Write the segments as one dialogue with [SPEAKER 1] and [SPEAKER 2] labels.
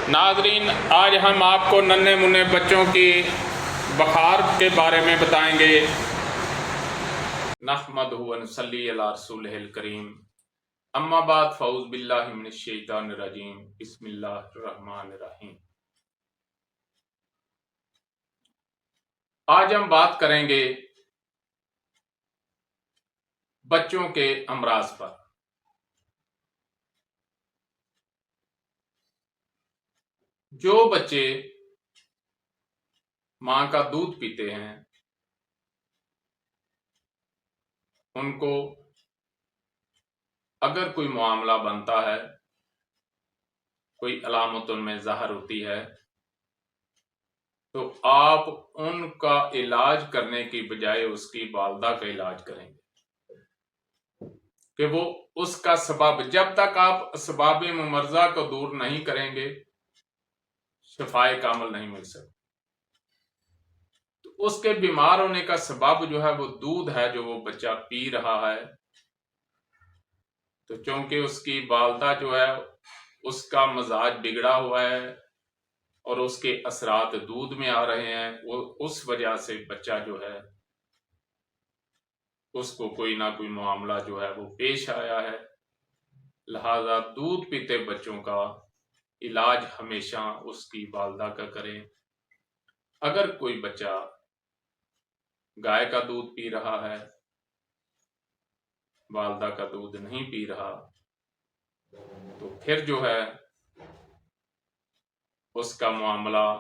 [SPEAKER 1] नाज़रीन, आज हम आपको नन्हे मुन्ने बच्चों की बुखार के बारे में बताएंगे। नहमदुहु व नसल्ली अला रसूलिहिल करीम, अम्मा बाद फ़ऊज़ बिल्लाहि मिनश शैतानिर रजीम, बिस्मिल्लाहिर रहमानिर रहीम। आज हम बात करेंगे बच्चों के अमराज पर। जो बच्चे मां का दूध पीते हैं उनको अगर कोई मामला बनता है, कोई अलामत उनमें ज़ाहिर होती है, तो आप उनका इलाज करने की बजाय उसकी वालदा का इलाज करेंगे कि वो उसका सबब, जब तक आप असबाब मुमर्जा को दूर नहीं करेंगे शिफाए कामिल नहीं मिल सकती। तो उसके बीमार होने का सबब जो है वो दूध है जो वो बच्चा पी रहा है। तो चूंकि उसकी वालदा जो है उसका मजाज बिगड़ा हुआ है और उसके असरात दूध में आ रहे हैं, वो उस वजह से बच्चा जो है उसको कोई ना कोई मामला जो है वो पेश आया है। लिहाजा दूध पीते बच्चों का इलाज हमेशा उसकी वालदा का करें। अगर कोई बच्चा गाय का दूध पी रहा है, वालदा का दूध नहीं पी रहा, तो फिर जो है उसका मामला,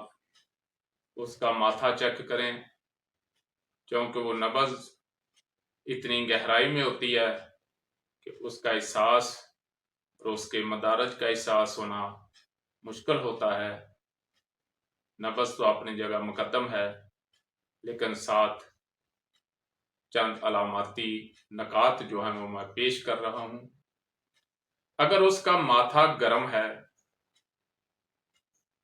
[SPEAKER 1] उसका माथा चेक करें, क्योंकि वो नब्ज़ इतनी गहराई में होती है कि उसका एहसास और उसके मदारज का एहसास होना मुश्किल होता है। नब्ज़ तो अपनी जगह मुकद्दम है, लेकिन साथ चंद अलामती नकात जो है वो मैं पेश कर रहा हूं। अगर उसका माथा गर्म है,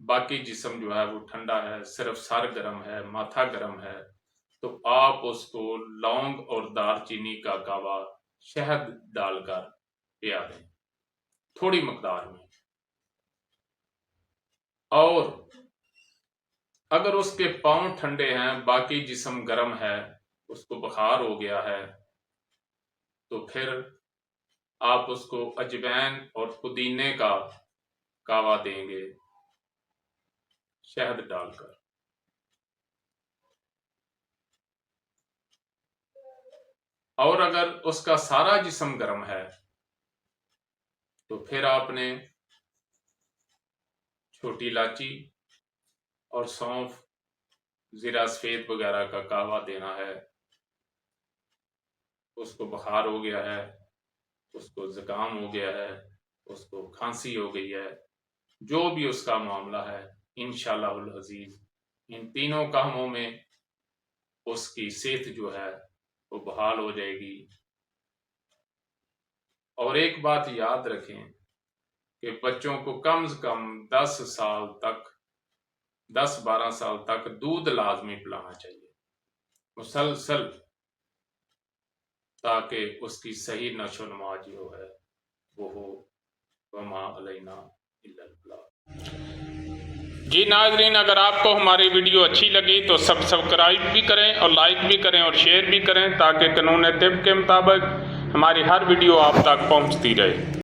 [SPEAKER 1] बाकी जिस्म जो है वो ठंडा है, सिर्फ सर गर्म है, माथा गर्म है, तो आप उसको लौंग और दालचीनी का कावा शहद डालकर पिया दें थोड़ी मकदार में। और अगर उसके पांव ठंडे हैं, बाकी जिस्म गर्म है, उसको बुखार हो गया है, तो फिर आप उसको अजवैन और पुदीने का कावा देंगे शहद डालकर। और अगर उसका सारा जिस्म गर्म है तो फिर आपने छोटी इलायची और सौंफ, जीरा सफेद वगैरह का कावा देना है। उसको बुखार हो गया है, उसको जुकाम हो गया है, उसको खांसी हो गई है, जो भी उसका मामला है, इंशाअल्लाहुल अजीज इन तीनों कामों में उसकी सेहत जो है वो बहाल हो जाएगी। और एक बात याद रखें कि बच्चों को कम से कम 10-12 साल तक दूध लाजमी पिलाना चाहिए मुसलसल, ताकि उसकी सही नशो नुमा जो है वो हो। वमा अलैना इल्लल बलाग। जी नाज़रीन, अगर आपको हमारी वीडियो अच्छी लगी तो सब्सक्राइब भी करें और लाइक भी करें और शेयर भी करें, ताकि कानून तिब के मुताबिक हमारी हर वीडियो आप तक पहुंचती रहे।